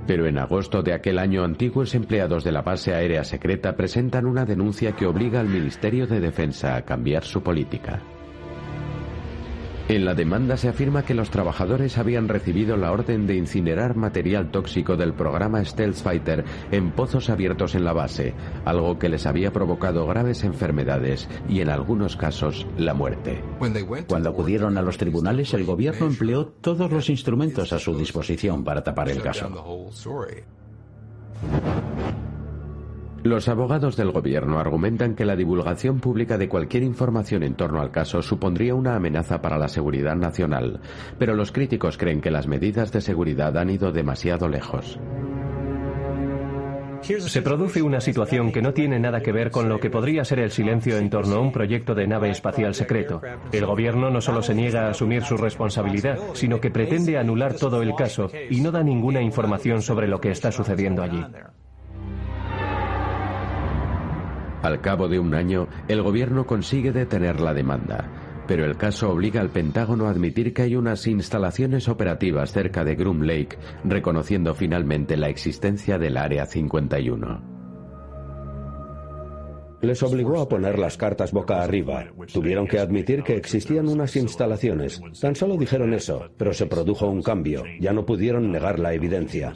S1: Pero en agosto de aquel año, antiguos empleados de la base aérea secreta presentan una denuncia que obliga al Ministerio de Defensa a cambiar su política. En la demanda se afirma que los trabajadores habían recibido la orden de incinerar material tóxico del programa Stealth Fighter en pozos abiertos en la base, algo que les había provocado graves enfermedades y en algunos casos la muerte.
S7: Cuando acudieron a los tribunales, el gobierno empleó todos los instrumentos a su disposición para tapar el caso.
S1: Los abogados del gobierno argumentan que la divulgación pública de cualquier información en torno al caso supondría una amenaza para la seguridad nacional, pero los críticos creen que las medidas de seguridad han ido demasiado lejos.
S8: Se produce una situación que no tiene nada que ver con lo que podría ser el silencio en torno a un proyecto de nave espacial secreto. El gobierno no solo se niega a asumir su responsabilidad, sino que pretende anular todo el caso y no da ninguna información sobre lo que está sucediendo allí.
S1: Al cabo de un año, el gobierno consigue detener la demanda, pero el caso obliga al Pentágono a admitir que hay unas instalaciones operativas cerca de Groom Lake, reconociendo finalmente la existencia del Área 51.
S3: Les obligó a poner las cartas boca arriba. Tuvieron que admitir que existían unas instalaciones. Tan solo dijeron eso, pero se produjo un cambio. Ya no pudieron negar la evidencia.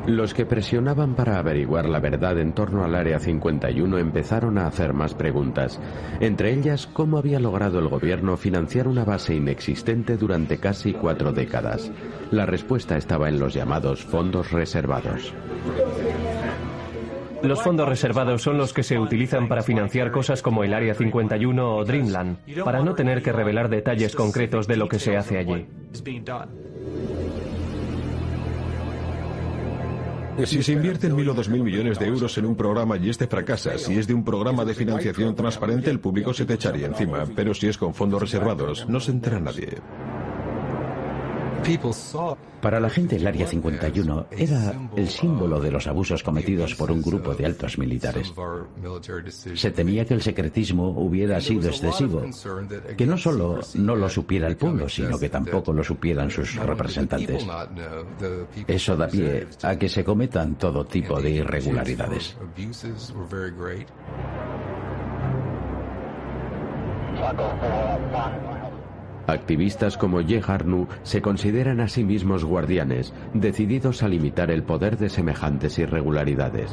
S1: Los que presionaban para averiguar la verdad en torno al Área 51 empezaron a hacer más preguntas, entre ellas cómo había logrado el gobierno financiar una base inexistente durante casi 4 décadas. La respuesta estaba en los llamados fondos reservados.
S8: Los fondos reservados son los que se utilizan para financiar cosas como el Área 51 o Dreamland, para no tener que revelar detalles concretos de lo que se hace allí.
S5: Si se invierten 1.000 o 2.000 millones de euros en un programa y este fracasa, si es de un programa de financiación transparente, el público se te echaría encima, pero si es con fondos reservados, no se entera nadie.
S7: Para la gente, el Área 51 era el símbolo de los abusos cometidos por un grupo de altos militares. Se temía que el secretismo hubiera sido excesivo, que no solo no lo supiera el pueblo, sino que tampoco lo supieran sus representantes. Eso da pie a que se cometan todo tipo de irregularidades.
S1: Activistas como Ye Harnu se consideran a sí mismos guardianes, decididos a limitar el poder de semejantes irregularidades.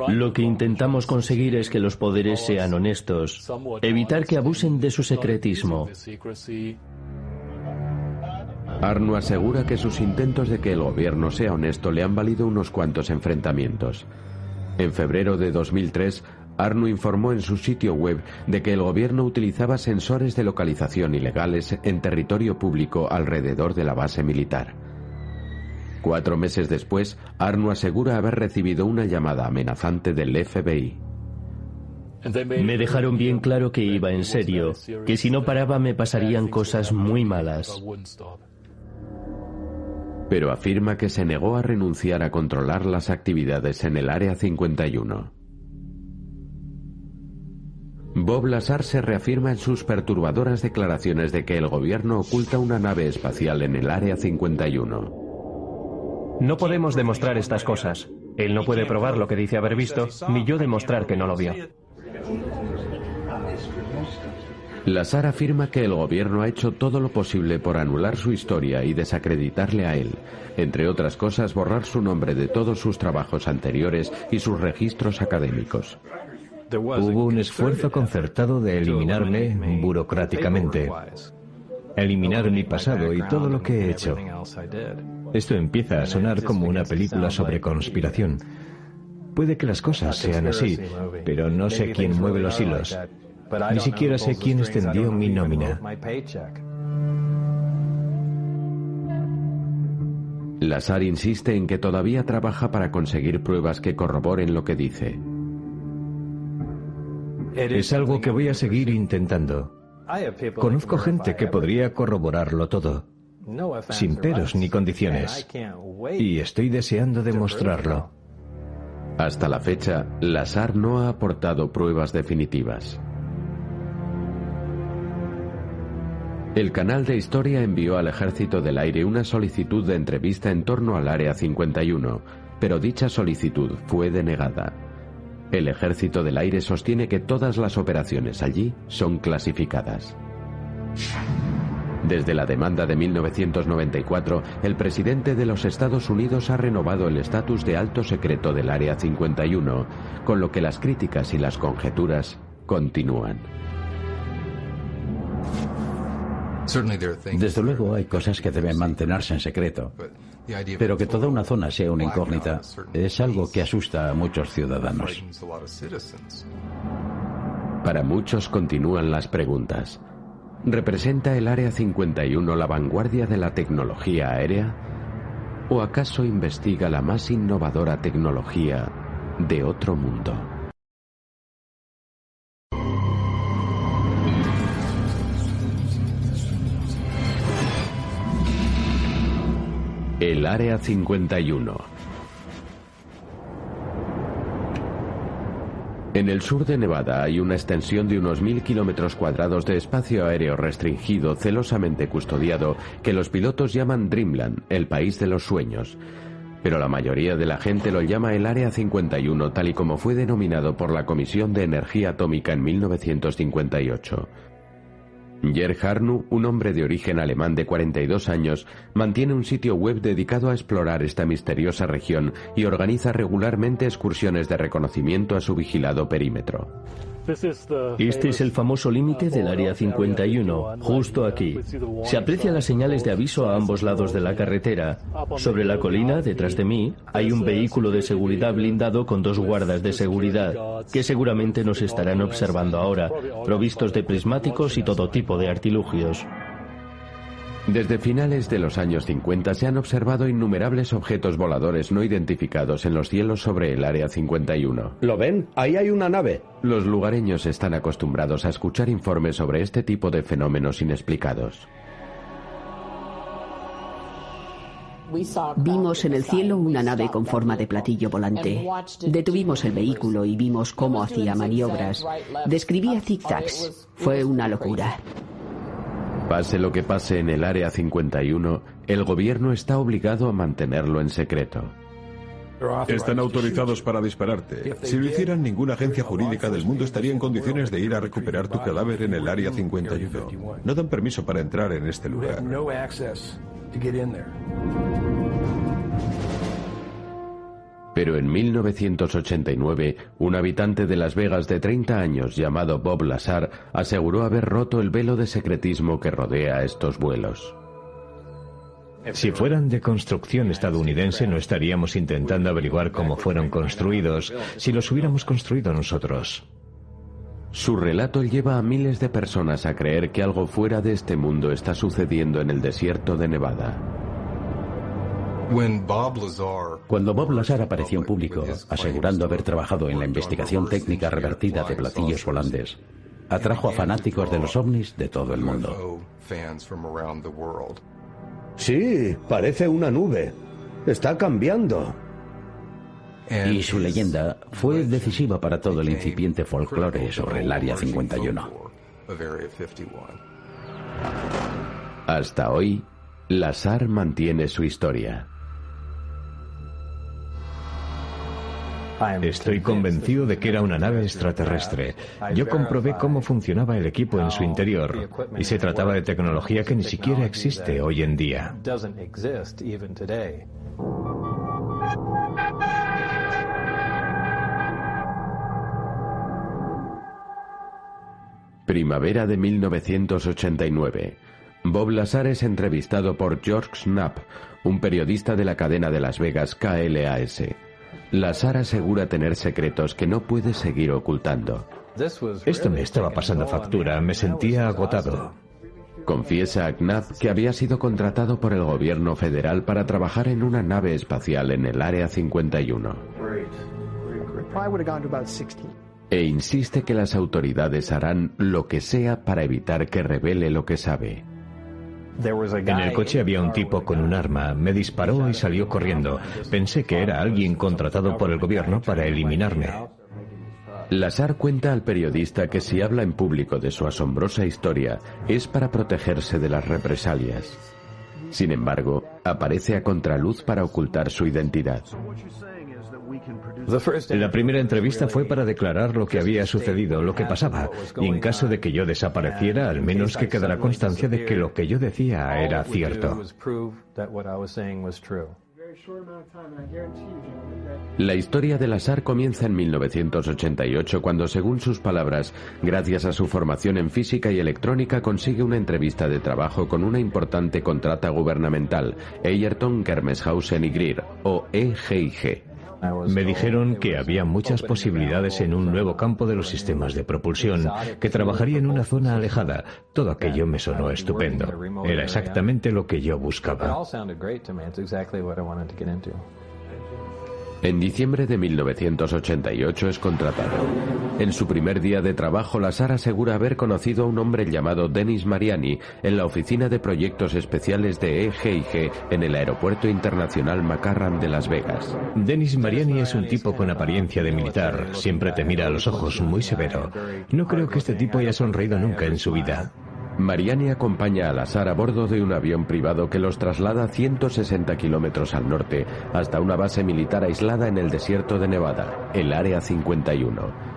S2: Lo que intentamos conseguir es que los poderes sean honestos, evitar que abusen de su secretismo.
S1: Harnu asegura que sus intentos de que el gobierno sea honesto le han valido unos cuantos enfrentamientos. En febrero de 2003, Harnu informó en su sitio web de que el gobierno utilizaba sensores de localización ilegales en territorio público alrededor de la base militar. 4 meses después, Harnu asegura haber recibido una llamada amenazante del FBI.
S2: Me dejaron bien claro que iba en serio, que si no paraba me pasarían cosas muy malas.
S1: Pero afirma que se negó a renunciar a controlar las actividades en el Área 51. Bob Lazar se reafirma en sus perturbadoras declaraciones de que el gobierno oculta una nave espacial en el Área 51.
S8: No podemos demostrar estas cosas. Él no puede probar lo que dice haber visto, ni yo demostrar que no lo vio.
S1: Lazar afirma que el gobierno ha hecho todo lo posible por anular su historia y desacreditarle a él, entre otras cosas borrar su nombre de todos sus trabajos anteriores y sus registros académicos.
S6: Hubo un esfuerzo concertado de eliminarme burocráticamente, eliminar mi pasado y todo lo que he hecho. Esto empieza a sonar como una película sobre conspiración. Puede que las cosas sean así, pero no sé quién mueve los hilos. Ni siquiera sé quién extendió mi nómina.
S1: Lazar insiste en que todavía trabaja para conseguir pruebas que corroboren lo que dice.
S6: Es algo que voy a seguir intentando. Conozco gente que podría corroborarlo todo, sin peros ni condiciones, y estoy deseando demostrarlo.
S1: Hasta la fecha, Lazar no ha aportado pruebas definitivas. El canal de Historia envió al Ejército del Aire una solicitud de entrevista en torno al Área 51, pero dicha solicitud fue denegada. El Ejército del Aire sostiene que todas las operaciones allí son clasificadas. Desde la demanda de 1994, el presidente de los Estados Unidos ha renovado el estatus de alto secreto del Área 51, con lo que las críticas y las conjeturas continúan.
S7: Desde luego hay cosas que deben mantenerse en secreto, pero que toda una zona sea una incógnita es algo que asusta a muchos ciudadanos.
S1: Para muchos continúan las preguntas. ¿Representa el Área 51 la vanguardia de la tecnología aérea? ¿O acaso investiga la más innovadora tecnología de otro mundo? El Área 51. En el sur de Nevada hay una extensión de unos 1000 kilómetros cuadrados de espacio aéreo restringido, celosamente custodiado, que los pilotos llaman Dreamland, el país de los sueños. Pero la mayoría de la gente lo llama el Área 51, tal y como fue denominado por la Comisión de Energía Atómica en 1958. Jörg Harnu, un hombre de origen alemán de 42 años, mantiene un sitio web dedicado a explorar esta misteriosa región y organiza regularmente excursiones de reconocimiento a su vigilado perímetro.
S2: Este es el famoso límite del Área 51, justo aquí. Se aprecian las señales de aviso a ambos lados de la carretera. Sobre la colina, detrás de mí, hay un vehículo de seguridad blindado con 2 guardas de seguridad, que seguramente nos estarán observando ahora, provistos de prismáticos y todo tipo de artilugios.
S1: Desde finales de los años 50 se han observado innumerables objetos voladores no identificados en los cielos sobre el Área 51.
S3: ¿Lo ven? Ahí hay una nave.
S1: Los lugareños están acostumbrados a escuchar informes sobre este tipo de fenómenos inexplicados.
S4: Vimos en el cielo una nave con forma de platillo volante. Detuvimos el vehículo y vimos cómo hacía maniobras. Describía zigzags. Fue una locura.
S1: Pase lo que pase en el Área 51, el gobierno está obligado a mantenerlo en secreto.
S5: Están autorizados para dispararte. Si lo hicieran, ninguna agencia jurídica del mundo estaría en condiciones de ir a recuperar tu cadáver en el Área 51. No dan permiso para entrar en este lugar.
S1: Pero en 1989, un habitante de Las Vegas de 30 años llamado Bob Lazar aseguró haber roto el velo de secretismo que rodea estos vuelos.
S6: Si fueran de construcción estadounidense, no estaríamos intentando averiguar cómo fueron construidos si los hubiéramos construido nosotros.
S1: Su relato lleva a miles de personas a creer que algo fuera de este mundo está sucediendo en el desierto de Nevada.
S7: Cuando Bob Lazar apareció en público, asegurando haber trabajado en la investigación técnica revertida de platillos volantes, atrajo a fanáticos de los ovnis de todo el mundo.
S3: Sí, parece una nube. Está cambiando.
S7: Y su leyenda fue decisiva para todo el incipiente folclore sobre el Área 51.
S1: Hasta hoy, Lazar mantiene su historia.
S6: Estoy convencido de que era una nave extraterrestre. Yo comprobé cómo funcionaba el equipo en su interior y se trataba de tecnología que ni siquiera existe hoy en día.
S1: Primavera de 1989. Bob Lazar es entrevistado por George Knapp, un periodista de la cadena de Las Vegas KLAS. Lazar asegura tener secretos que no puede seguir ocultando.
S6: Esto me estaba pasando factura, me sentía agotado.
S1: Confiesa a Knapp que había sido contratado por el gobierno federal para trabajar en una nave espacial en el Área 51. E insiste que las autoridades harán lo que sea para evitar que revele lo que sabe.
S6: En el coche había un tipo con un arma, me disparó y salió corriendo. Pensé que era alguien contratado por el gobierno para eliminarme.
S1: Lazar cuenta al periodista que si habla en público de su asombrosa historia es para protegerse de las represalias. Sin embargo, aparece a contraluz para ocultar su identidad.
S6: La primera entrevista fue para declarar lo que había sucedido, lo que pasaba, y en caso de que yo desapareciera, al menos que quedara constancia de que lo que yo decía era cierto.
S1: La historia de Lazar comienza en 1988 cuando, según sus palabras, gracias a su formación en física y electrónica consigue una entrevista de trabajo con una importante contrata gubernamental, Egerton, Germeshausen y Greer, o EGIG.
S6: Me dijeron que había muchas posibilidades en un nuevo campo de los sistemas de propulsión, que trabajaría en una zona alejada. Todo aquello me sonó estupendo. Era exactamente lo que yo buscaba.
S1: En diciembre de 1988 es contratado. En su primer día de trabajo, Lazar asegura haber conocido a un hombre llamado Dennis Mariani en la oficina de proyectos especiales de EGIG en el Aeropuerto Internacional McCarran de Las Vegas.
S6: Dennis Mariani es un tipo con apariencia de militar. Siempre te mira a los ojos, muy severo. No creo que este tipo haya sonreído nunca en su vida.
S1: Mariani acompaña a Lazar a bordo de un avión privado que los traslada 160 kilómetros al norte hasta una base militar aislada en el desierto de Nevada, el Área 51.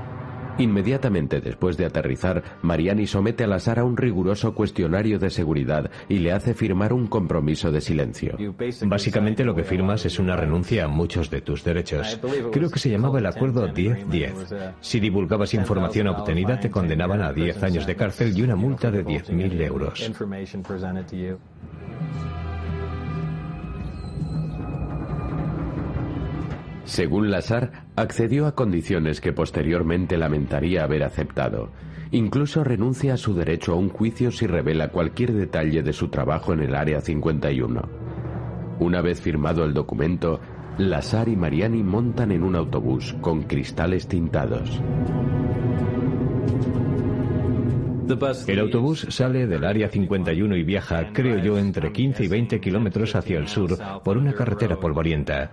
S1: Inmediatamente después de aterrizar, Mariani somete a Lazar a un riguroso cuestionario de seguridad y le hace firmar un compromiso de silencio.
S6: Básicamente lo que firmas es una renuncia a muchos de tus derechos. Creo que se llamaba el acuerdo 10-10. Si divulgabas información obtenida, te condenaban a 10 años de cárcel y una multa de 10.000 euros.
S1: Según Lazar, accedió a condiciones que posteriormente lamentaría haber aceptado. Incluso renuncia a su derecho a un juicio si revela cualquier detalle de su trabajo en el Área 51. Una vez firmado el documento, Lazar y Mariani montan en un autobús con cristales tintados.
S6: El autobús sale del Área 51 y viaja, creo yo, entre 15 y 20 kilómetros hacia el sur por una carretera polvorienta.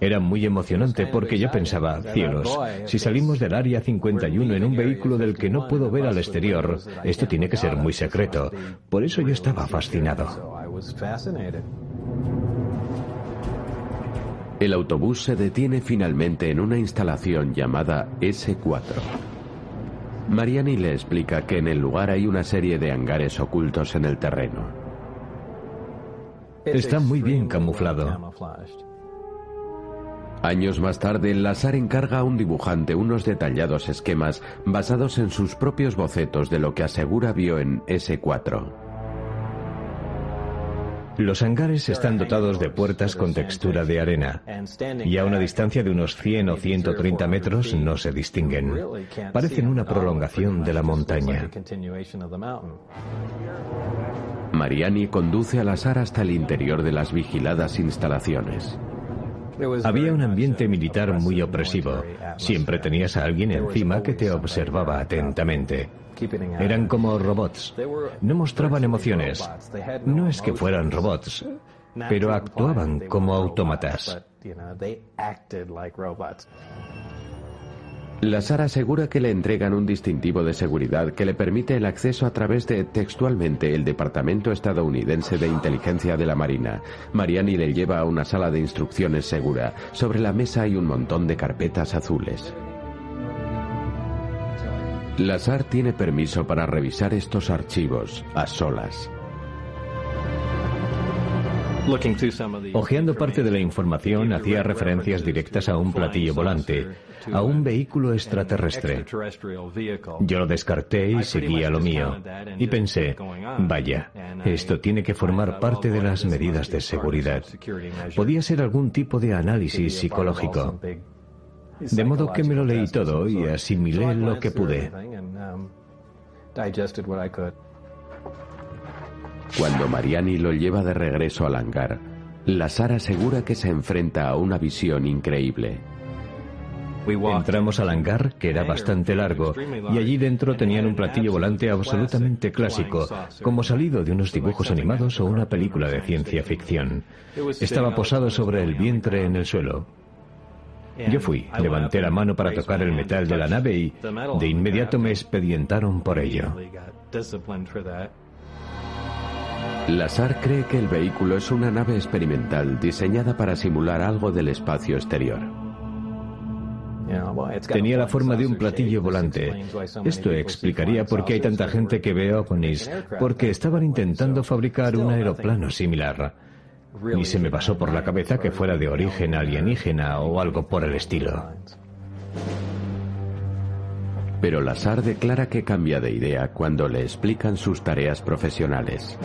S6: Era muy emocionante porque yo pensaba, cielos, si salimos del Área 51 en un vehículo del que no puedo ver al exterior, esto tiene que ser muy secreto. Por eso yo estaba fascinado.
S1: El autobús se detiene finalmente en una instalación llamada S4. Mariani le explica que en el lugar hay una serie de hangares ocultos en el terreno.
S6: Está muy bien camuflado.
S1: Años más tarde, Lazar encarga a un dibujante unos detallados esquemas basados en sus propios bocetos de lo que asegura vio en S4.
S6: Los hangares están dotados de puertas con textura de arena y a una distancia de unos 100 o 130 metros no se distinguen. Parecen una prolongación de la montaña.
S1: Mariani conduce a Lazar hasta el interior de las vigiladas instalaciones.
S6: Había un ambiente militar muy opresivo. Siempre tenías a alguien encima que te observaba atentamente. Eran como robots. No mostraban emociones. No es que fueran robots, pero actuaban como autómatas.
S1: Lazar asegura que le entregan un distintivo de seguridad que le permite el acceso a través de, textualmente, el Departamento Estadounidense de Inteligencia de la Marina. Mariani le lleva a una sala de instrucciones segura. Sobre la mesa hay un montón de carpetas azules. Lazar tiene permiso para revisar estos archivos a solas.
S6: Ojeando parte de la información, hacía referencias directas a un platillo volante, a un vehículo extraterrestre. Yo lo descarté y seguí a lo mío. Y pensé, vaya, esto tiene que formar parte de las medidas de seguridad. Podía ser algún tipo de análisis psicológico. De modo que me lo leí todo y asimilé lo que pude.
S1: Cuando Mariani lo lleva de regreso al hangar, Lazar asegura que se enfrenta a una visión increíble.
S6: Entramos al hangar, que era bastante largo, y allí dentro tenían un platillo volante absolutamente clásico, como salido de unos dibujos animados o una película de ciencia ficción. Estaba posado sobre el vientre en el suelo. Yo fui, levanté la mano para tocar el metal de la nave y de inmediato me expedientaron por ello.
S1: Lazar cree que el vehículo es una nave experimental diseñada para simular algo del espacio exterior.
S6: Tenía la forma de un platillo volante. Esto explicaría por qué hay tanta gente que ve ovnis, porque estaban intentando fabricar un aeroplano similar. Y se me pasó por la cabeza que fuera de origen alienígena o algo por el estilo.
S1: Pero Lazar declara que cambia de idea cuando le explican sus tareas profesionales.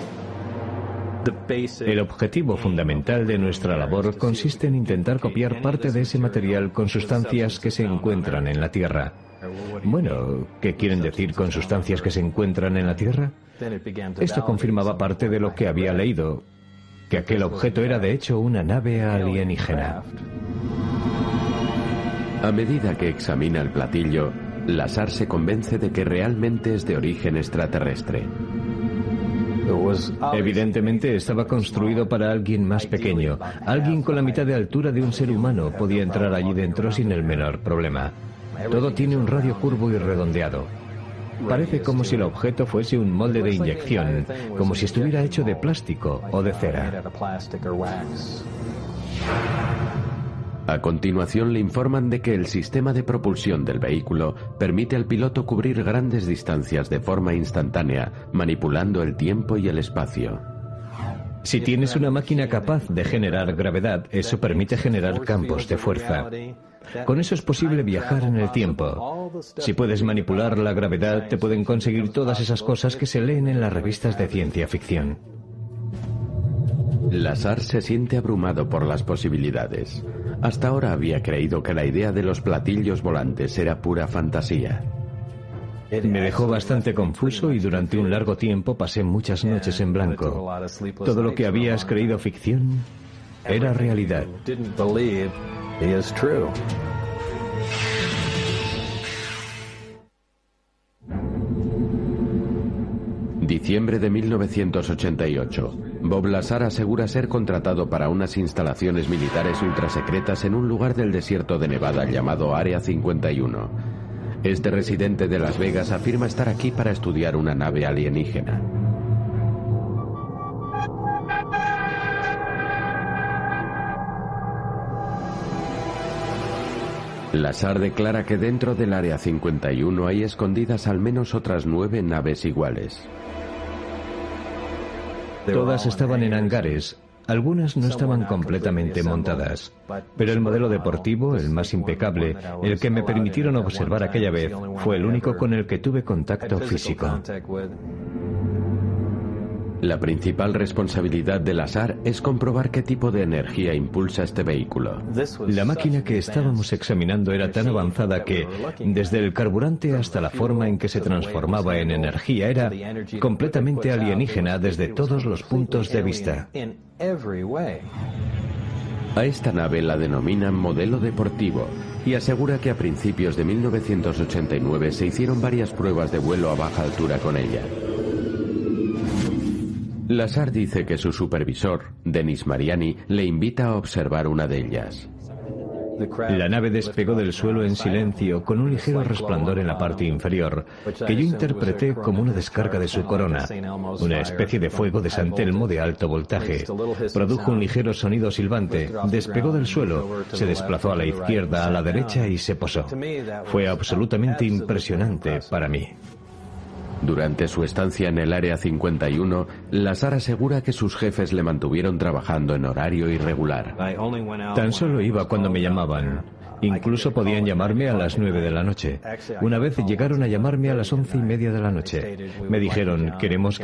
S6: El objetivo fundamental de nuestra labor consiste en intentar copiar parte de ese material con sustancias que se encuentran en la Tierra. Bueno, ¿qué quieren decir con sustancias que se encuentran en la Tierra? Esto confirmaba parte de lo que había leído, que aquel objeto era de hecho una nave alienígena.
S1: A medida que examina el platillo, Lazar se convence de que realmente es de origen extraterrestre.
S6: Evidentemente estaba construido para alguien más pequeño. Alguien con la mitad de altura de un ser humano podía entrar allí dentro sin el menor problema. Todo tiene un radio curvo y redondeado. Parece como si el objeto fuese un molde de inyección, como si estuviera hecho de plástico o de cera.
S1: A continuación le informan de que el sistema de propulsión del vehículo permite al piloto cubrir grandes distancias de forma instantánea, manipulando el tiempo y el espacio.
S6: Si tienes una máquina capaz de generar gravedad, eso permite generar campos de fuerza. Con eso es posible viajar en el tiempo. Si puedes manipular la gravedad, te pueden conseguir todas esas cosas que se leen en las revistas de ciencia ficción.
S1: Lazar se siente abrumado por las posibilidades. Hasta ahora había creído que la idea de los platillos volantes era pura fantasía.
S6: Me dejó bastante confuso y durante un largo tiempo pasé muchas noches en blanco. Todo lo que habías creído ficción era realidad.
S1: Diciembre de 1988. Bob Lazar asegura ser contratado para unas instalaciones militares ultrasecretas en un lugar del desierto de Nevada llamado Área 51. Este residente de Las Vegas afirma estar aquí para estudiar una nave alienígena. Lazar declara que dentro del Área 51 hay escondidas al menos otras 9 naves iguales.
S6: Todas estaban en hangares. Algunas no estaban completamente montadas, pero el modelo deportivo, el más impecable, el que me permitieron observar aquella vez, fue el único con el que tuve contacto físico.
S1: La principal responsabilidad de Lazar es comprobar qué tipo de energía impulsa este vehículo.
S6: La máquina que estábamos examinando era tan avanzada que, desde el carburante hasta la forma en que se transformaba en energía, era completamente alienígena desde todos los puntos de vista.
S1: A esta nave la denominan modelo deportivo y asegura que a principios de 1989 se hicieron varias pruebas de vuelo a baja altura con ella. Lazar dice que su supervisor, Denis Mariani, le invita a observar una de ellas.
S6: La nave despegó del suelo en silencio, con un ligero resplandor en la parte inferior, que yo interpreté como una descarga de su corona, una especie de fuego de San Telmo de alto voltaje. Produjo un ligero sonido silbante, despegó del suelo, se desplazó a la izquierda, a la derecha y se posó. Fue absolutamente impresionante para mí.
S1: Durante su estancia en el Área 51, Lazar asegura que sus jefes le mantuvieron trabajando en horario irregular.
S6: Tan solo iba cuando me llamaban. Incluso podían llamarme a las 9 de la noche. Una vez llegaron a llamarme a las 11:30 de la noche. Me dijeron, queremos que